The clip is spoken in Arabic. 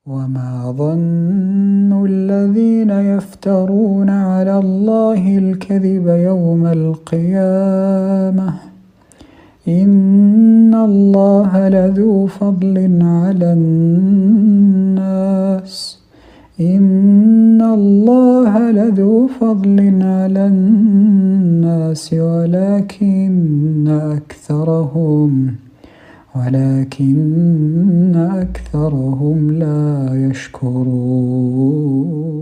وما ظن الذين يفترون على الله الكذب يوم القيامة إن الله لذو فضل على الناس ولكن أكثرهم لا يشكرون.